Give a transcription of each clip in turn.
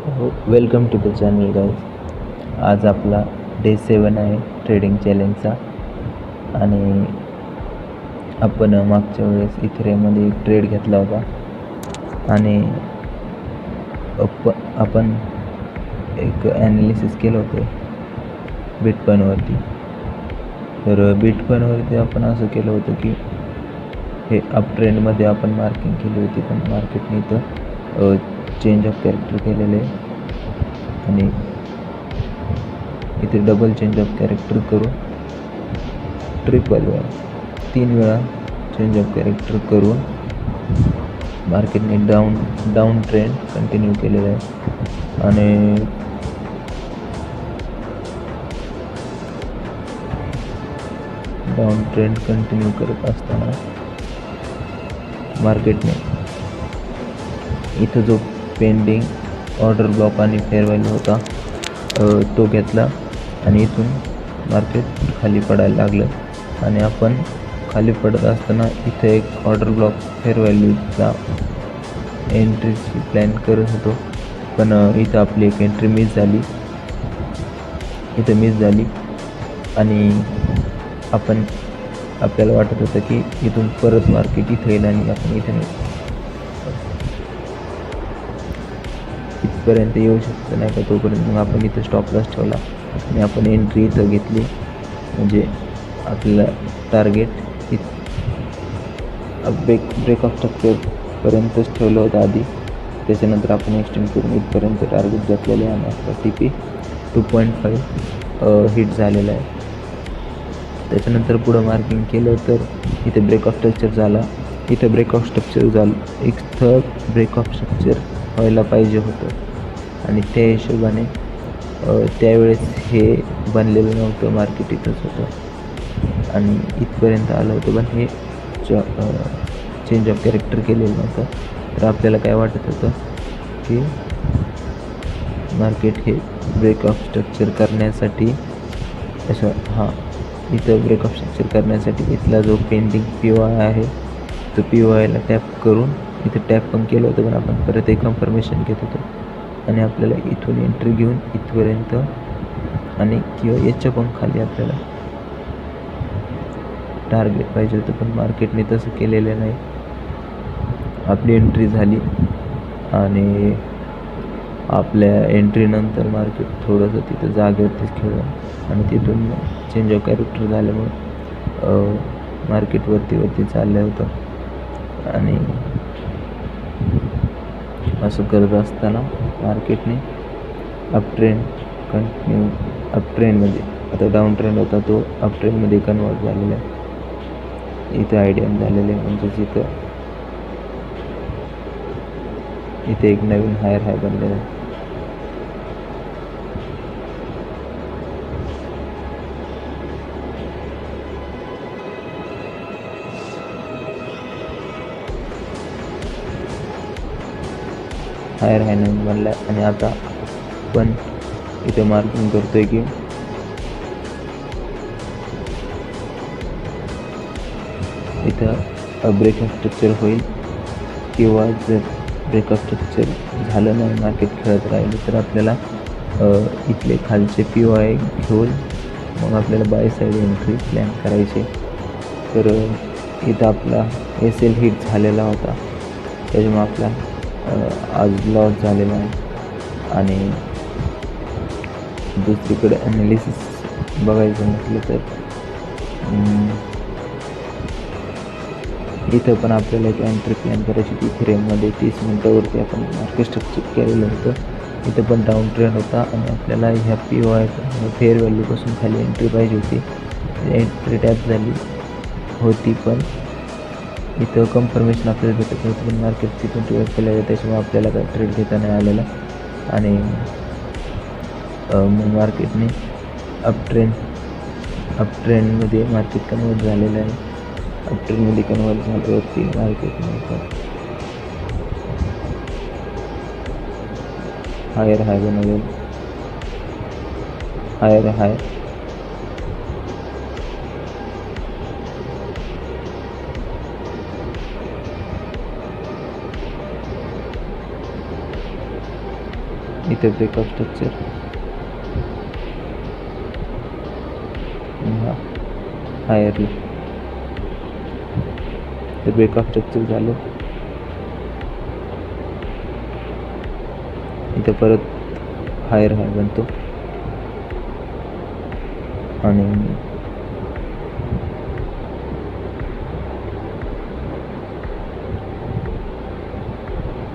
हो, welcome to the channel guys. आज आपला डे 7 आहे ट्रेडिंग चॅलेंजचा. आणि आपण मागच्या वेळेस इथेरियममध्ये एक ट्रेड घेतला होता आणि आपण एक ॲनालिसिस केलं होतं बिटकॉईनवरती. तर बिटकॉईनवरती आपण असं केलं होतं की हे अप ट्रेंडमध्ये आपण मार्किंग केली होती, पण मार्केटने इथं चेंज ऑफ कॅरेक्टर केलेलं आहे आणि इथे डबल चेंज ऑफ कॅरेक्टर करून ट्रिपल वेळा 3 वेळा चेंज ऑफ कॅरेक्टर करून मार्केटने डाऊन ट्रेंड कंटिन्यू केलेला आहे. आणि डाऊन ट्रेंड कंटिन्यू करत असताना मार्केटने इथं जो पेंडिंग ऑर्डर ब्लॉक आणि फेअर व्हॅल्यू होता तो घेतला आणि इथून मार्केट खाली पडायला लागलं. आणि आपण खाली पडत असताना इथं एक ऑर्डर ब्लॉक फेअर व्हॅल्यूचा एंट्रीची प्लॅन करत होतो, पण इथं आपली एक एंट्री मिस झाली. आणि आपल्याला वाटत होतं की इथून परत मार्केट इथं येईल आणि आपण इथं इथपर्यंत येऊ शकतो नाही का. तोपर्यंत मग आपण इथं स्टॉप लॉस ठेवला आणि आपण एंट्री इथं घेतली. म्हणजे आपल्याला टार्गेट ब्रेक ऑफ स्ट्रक्चरपर्यंतच ठेवलं होतं आधी. त्याच्यानंतर आपण एक्सटेंड करून इथपर्यंत टार्गेट घेतलेलं आहे आणि आपला TP 2.5 हिट झालेला आहे. त्याच्यानंतर पुढं मार्किंग केलं तर इथे ब्रेक ऑफ स्ट्रक्चर झाला. इथं ब्रेक ऑफ स्ट्रक्चर व्हायला पाहिजे होतं आणि त्या हिशोबाने त्यावेळेस हे बनलेलं नव्हतं, मार्केट इथंच होतं आणि इथपर्यंत आलं होतं, पण हे चेंज ऑफ कॅरेक्टर केलेलं नव्हतं. तर आपल्याला काय वाटत होतं की मार्केट हे ब्रेक ऑफ स्ट्रक्चर करण्यासाठी इथं ब्रेक ऑफ स्ट्रक्चर करण्यासाठी इथला जो पेंडिंग POI आहे तो POIला टॅप करून इथं टॅप पण केलं होतं, पण आपण परत एक कन्फर्मेशन घेत होतो आणि आपल्याला इथून एंट्री घेऊन इथपर्यंत आणि किंवा याच्या पण खाली आपल्याला टार्गेट पाहिजे होतं, पण मार्केटने तसं केलेलं नाही. आपली एंट्री झाली आणि आपल्या एंट्रीनंतर मार्केट थोडंसं तिथं जागेवरतीच खेळलं आणि तिथून चेंज ऑफ कॅरेक्टर झाल्यामुळं मार्केट वरती चाललं होतं. आणि असं करत असताना मार्केटने अप ट्रेंडमध्ये आता डाऊन ट्रेंड होता तो अप ट्रेंडमध्ये कन्वर्ट झालेला आहे. इथं आयडियम झालेलं आहे, म्हणजेच इथे एक नवीन हायर हाय बनलेला आहे. हायर हाय नवीन बनला आहे आणि आता पण इथे मार्किंग करतोय की इथं ब्रेक ऑफ स्ट्रक्चर होईल किंवा जर ब्रेक ऑफ स्ट्रक्चर झालं नाही, मार्केट खेळत राहिलं तर आपल्याला इथले खालचे POI घेऊन मग आपल्याला बाय साईड एंट्री प्लॅन करायचे. तर इथं आपला SL हिट झालेला होता, त्याच्यामुळे आपला आज लॉस झालेला आहे. आणि दुसरीकडे ॲनालिसिस बघायचं म्हटलं तर इथं पण आपल्याला एक एंट्री प्लॅन करायची होती. इथेरियममध्ये 30 मिनटावरती आपण मार्केट स्ट्रक्चर केलेलं होतं. इथं पण डाऊन ट्रेंड होता आणि आपल्याला ह्या POI फेअर व्हॅल्यूपासून खाली एंट्री पाहिजे होती. एंट्री टॅप झाली होती, पण इथं कन्फर्मेशन आपल्याला भेटत नव्हतं, पण मार्केट तिथून ट्रेड केलं आहे, त्याच्यामुळे आपल्याला काय ट्रेड घेता नाही आलेला. आणि मग मार्केटने अप ट्रेंडमध्ये मार्केट कन्वर्ट झालेलं आहे. अप ट्रेंडमध्ये कन्वर्ट झाल्यावरती मार्केटने हायर हाय बनवलेलं, हायर हाय इथे ब्रेकअप स्ट्रक्चर, हायरला ते ब्रेकअप स्ट्रक्चर झालं. इथे परत हायर हाय बनतो आणि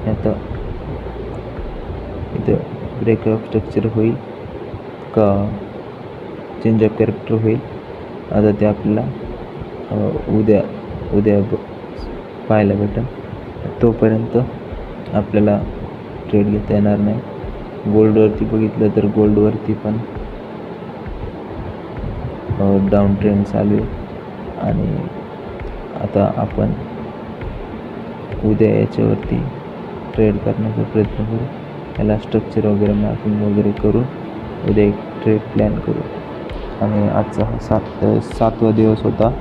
आता इथं ब्रेकअप स्ट्रक्चर होईल का चेंज ऑफ कॅरेक्टर होईल आता ते आपल्याला उद्या पाहायला भेटेल. तोपर्यंत आपल्याला ट्रेड घेता येणार नाही. गोल्डवरती बघितलं तर गोल्डवरती पण डाऊन ट्रेंड चालू आहे आणि आता आपण उद्या याच्यावरती ट्रेड करण्याचा प्रयत्न करू. याला स्ट्रक्चर वगैरे मॅपिंग वगैरे करून उद्या एक ट्रेड प्लॅन करू. आणि आजचा हा सातवा दिवस होता.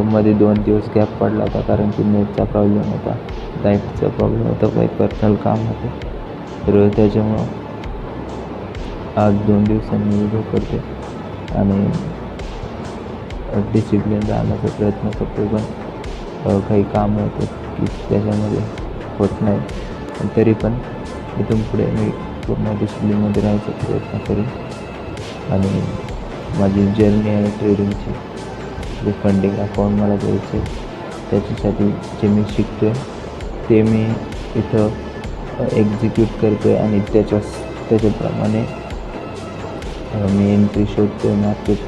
मध्ये 2 दिवस गॅप पडला होता कारण की नेटचा प्रॉब्लेम होता, लाईटचा प्रॉब्लेम होता, काही पर्सनल काम होतं. तर त्याच्यामुळं आज 2 दिवसांनी व्हिडिओ करते आणि डिसिप्लिन राहण्याचा प्रयत्न करतो. पण काही कामं होतं की त्याच्यामध्ये होत नाही, पण तरी पण इथून पुढे मी पूर्ण डिसिप्लिनमध्ये राहायचा प्रयत्न करेन. आणि माझी जर्नी आहे ट्रेडिंगची, जे फंडिंग अकाउंट मला द्यायचे त्याच्यासाठी जे मी शिकतो आहे ते मी इथं एक्झिक्यूट करतो आहे आणि त्याच्याप्रमाणे मी एंट्री शोधतो आहे, मार्केट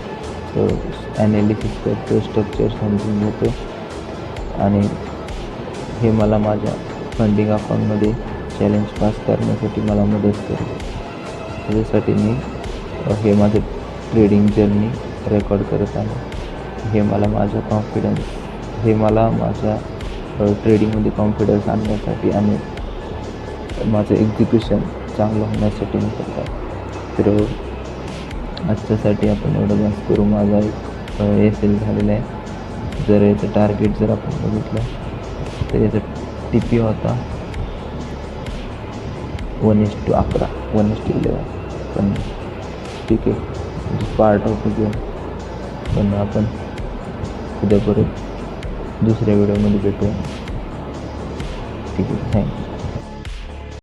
ॲनालिसिस करतो, स्ट्रक्चर समजून घेतो आणि हे मला माझ्या फंडिंग अकाउंटमध्ये चॅलेंज पास करण्यासाठी मला मदत करेल. त्याच्यासाठी मी हे माझं ट्रेडिंग जर्नी रेकॉर्ड करत आहे. हे मला माझ्या ट्रेडिंगमध्ये कॉन्फिडन्स आणण्यासाठी आणि माझं एक्झिक्युशन चांगलं होण्यासाठी मी करत आहे. तर आजच्यासाठी आपण एवढं बस करू. माझा एक एस एल झालेला आहे. जर याचं टार्गेट जर आपण बघितलं तर याचा TP होता 1:11, 1:11. पण ठीक आहे, पार्ट ऑफ द गेम. पण आपण उद्या परत दुसऱ्या व्हिडिओमध्ये भेटूया. ठीक आहे, थँक्यू.